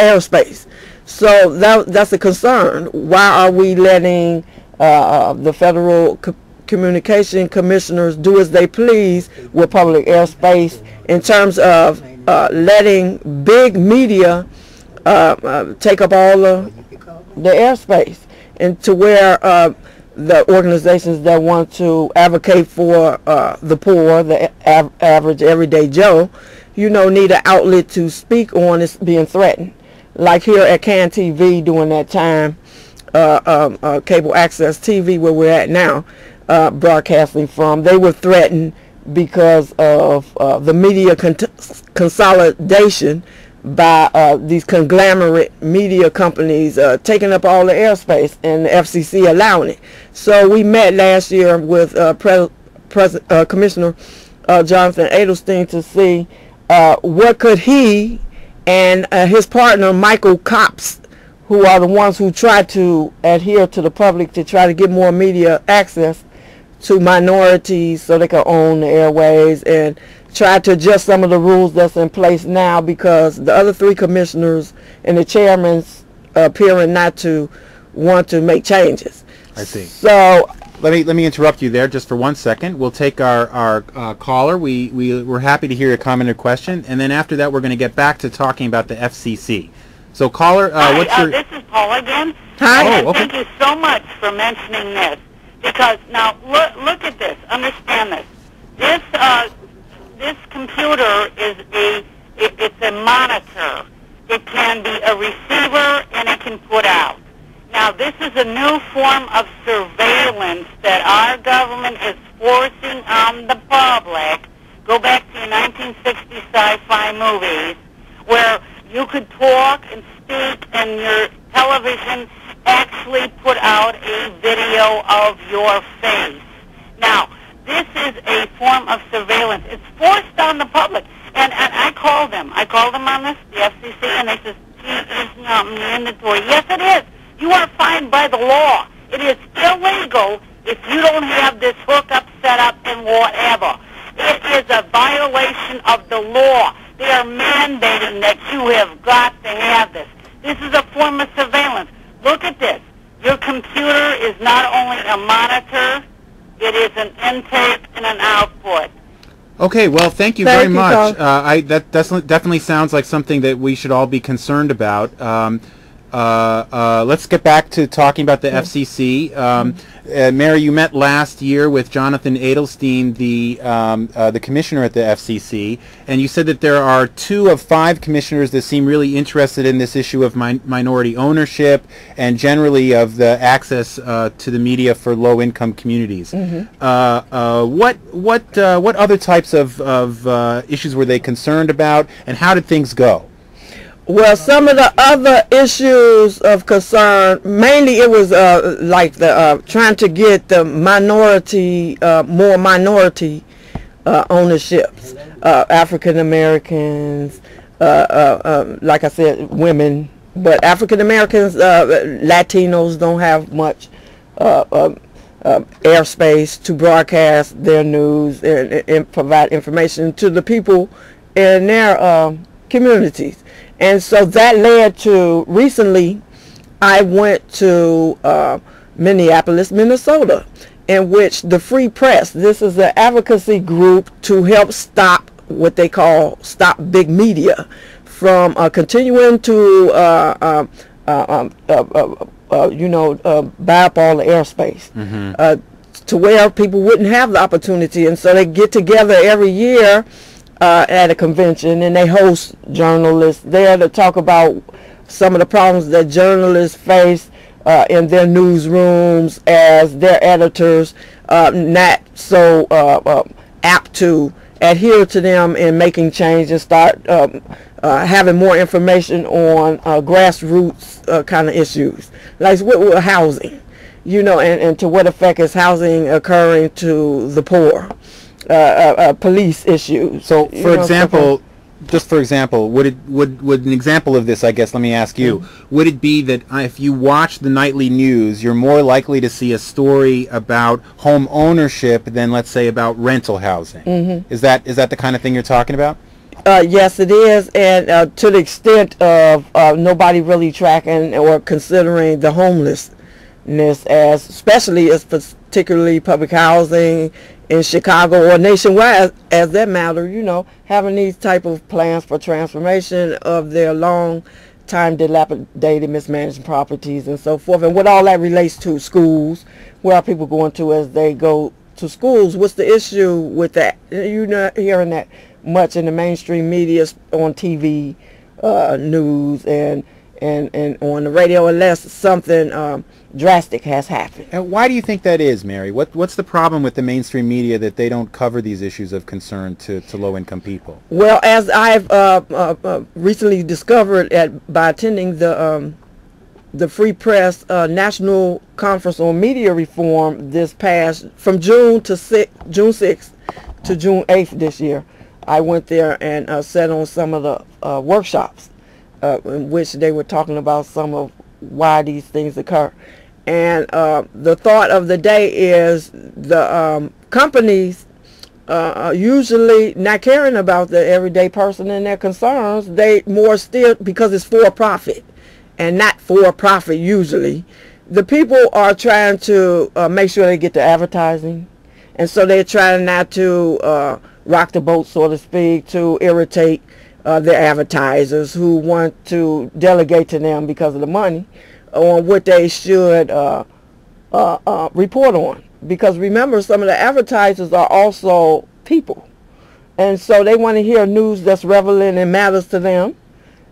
airspace. So that's a concern. Why are we letting the Federal Communication Commissioners do as they please with public airspace in terms of letting big media take up all the airspace, and to where the organizations that want to advocate for the poor, the average everyday Joe, need an outlet to speak on is being threatened. Like here at CAN TV during that time, cable access TV where we're at now, broadcasting from, they were threatened because of the media consolidation by these conglomerate media companies taking up all the airspace and the FCC allowing it. So we met last year with Commissioner Jonathan Adelstein to see what could he and his partner Michael Copps, who are the ones who try to adhere to the public to try to get more media access to minorities so they can own the airways, and try to adjust some of the rules that's in place now, because the other three commissioners and the chairman's appearing not to want to make changes. I see. So let me interrupt you there just for 1 second. We'll take our caller. We're happy to hear your comment or question, and then after that we're going to get back to talking about the FCC. So caller, what's your... This is Paul again. Hi. Oh, okay. Thank you so much for mentioning this, because now look at this. Understand this. This computer is it's a monitor. It can be a receiver, and it can put out. Now, this is a new form of surveillance that our government is forcing on the public. Go back to your 1960 sci-fi movies, where you could talk and speak, and your television actually put out a video of your face. Now, this is a form of surveillance. It's forced on the public. And I called them. I called them on this, the FCC, and they said, it's not mandatory. Yes, it is. You are fined by the law. It is illegal if you don't have this hookup set up and whatever. It is a violation of the law. They are mandating that you have got to have this. This is a form of surveillance. Look at this. Your computer is not only a monitor, it is an intake and an output. Okay, well, thank you very much. That definitely sounds like something that we should all be concerned about. Let's get back to talking about the FCC. Mary, you met last year with Jonathan Adelstein, the commissioner at the FCC, and you said that there are 2 of 5 commissioners that seem really interested in this issue of minority ownership and generally of the access to the media for low-income communities. What other types of issues were they concerned about, and how did things go? Well, some of the other issues of concern, mainly it was like the trying to get the minority, more minority ownerships, African Americans, like I said, women, but African Americans, Latinos don't have much airspace to broadcast their news and provide information to the people in their communities. And so that led to, recently, I went to Minneapolis, Minnesota, in which the Free Press, this is an advocacy group to help stop what they call Stop Big Media from continuing to, buy up all the airspace, to where people wouldn't have the opportunity. And so they get together every year at a convention, and they host journalists there to talk about some of the problems that journalists face in their newsrooms, as their editors not so apt to adhere to them in making change and start having more information on grassroots kind of issues, like with housing, and to what effect is housing occurring to the poor. Police issues. So, for example, just for example, would an example of this, I guess, let me ask you, would it be that if you watch the nightly news, you're more likely to see a story about home ownership than, let's say, about rental housing? Is that the kind of thing you're talking about? Yes, it is, and to the extent of nobody really tracking or considering the homelessness as, especially as particularly public housing in Chicago or nationwide, as that matter, you know, having these type of plans for transformation of their long time dilapidated, mismanaged properties and so forth, and what all that relates to schools. Where are people going to as they go to schools? What's the issue with that? You're not hearing that much in the mainstream media, on TV, news, and on the radio, unless something drastic has happened. And why do you think that is, Mary? What's the problem with the mainstream media that they don't cover these issues of concern to low-income people? Well, as I've recently discovered by attending the Free Press National Conference on Media Reform this past, from June 6th to June 8th this year, I went there and sat on some of the workshops in which they were talking about some of why these things occur. And the thought of the day is the companies usually not caring about the everyday person and their concerns. They more still, because it's for profit and not for profit usually, the people are trying to make sure they get the advertising, and so they're trying not to rock the boat, so to speak, to irritate their advertisers who want to delegate to them because of the money on what they should report on. Because remember, some of the advertisers are also people, and so they want to hear news that's relevant and matters to them.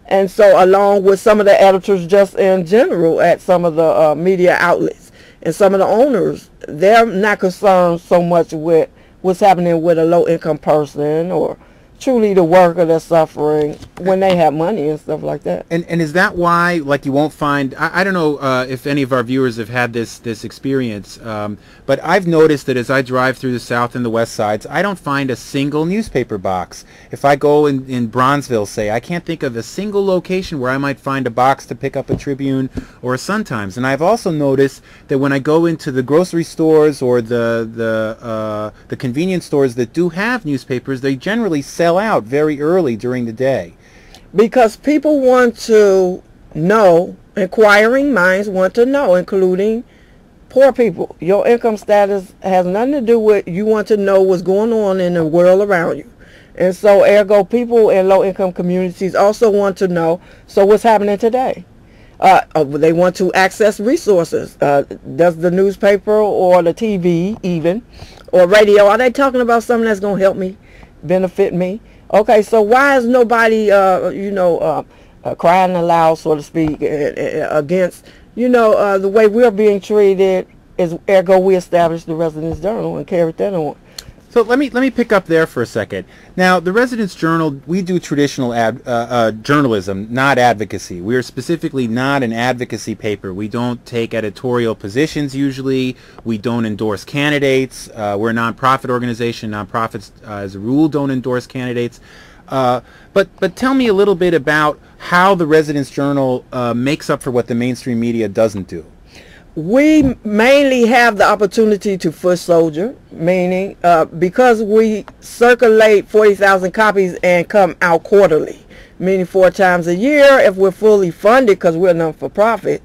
And so along with some of the editors just in general at some of the media outlets and some of the owners, they're not concerned so much with what's happening with a low-income person or truly the worker that's suffering when they have money and stuff like that. And is that why, like, you won't find, I don't know if any of our viewers have had this experience, but I've noticed that as I drive through the South and the West Sides, I don't find a single newspaper box. If I go in Bronzeville, say, I can't think of a single location where I might find a box to pick up a Tribune or a Sun-Times. And I've also noticed that when I go into the grocery stores or the convenience stores that do have newspapers, they generally sell out very early during the day. Because people want to know, inquiring minds want to know, including poor people. Your income status has nothing to do with, you want to know what's going on in the world around you. And so ergo, people in low-income communities also want to know, so what's happening today? They want to access resources. Does the newspaper or the TV even, or radio, are they talking about something that's going to help me, benefit me? Okay, so why is nobody, crying aloud, so to speak, against, the way we're being treated? Is ergo we established the Residence Journal and carried that on. So let me pick up there for a second. Now, the Residence Journal, we do traditional journalism, not advocacy. We are specifically not an advocacy paper. We don't take editorial positions usually. We don't endorse candidates. We're a nonprofit organization. Nonprofits, as a rule, don't endorse candidates. But tell me a little bit about how the Residence Journal makes up for what the mainstream media doesn't do. We mainly have the opportunity to foot soldier, meaning because we circulate 40,000 copies and come out quarterly, meaning 4 times a year. If we're fully funded, because we're non-for-profit,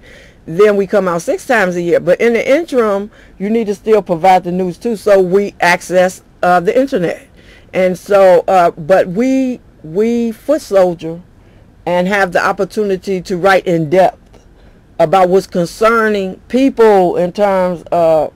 then we come out 6 times a year. But in the interim, you need to still provide the news too, so we access the internet. And so, but we foot soldier and have the opportunity to write in depth about what's concerning people in terms of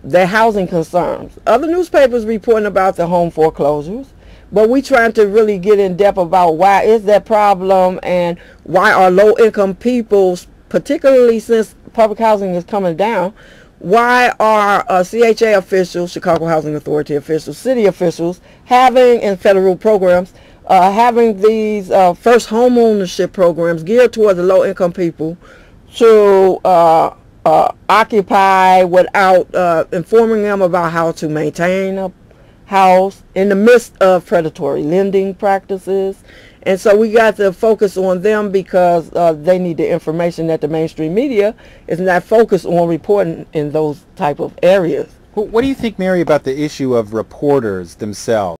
their housing concerns. Other newspapers reporting about the home foreclosures, but we trying to really get in depth about why is that problem and why are low-income people, particularly since public housing is coming down, why are CHA officials, Chicago Housing Authority officials, city officials having, in federal programs, having these first home ownership programs geared towards the low-income people to occupy without informing them about how to maintain a house in the midst of predatory lending practices. And so we got to focus on them because they need the information that the mainstream media is not focused on reporting in those type of areas. What do you think, Mary, about the issue of reporters themselves?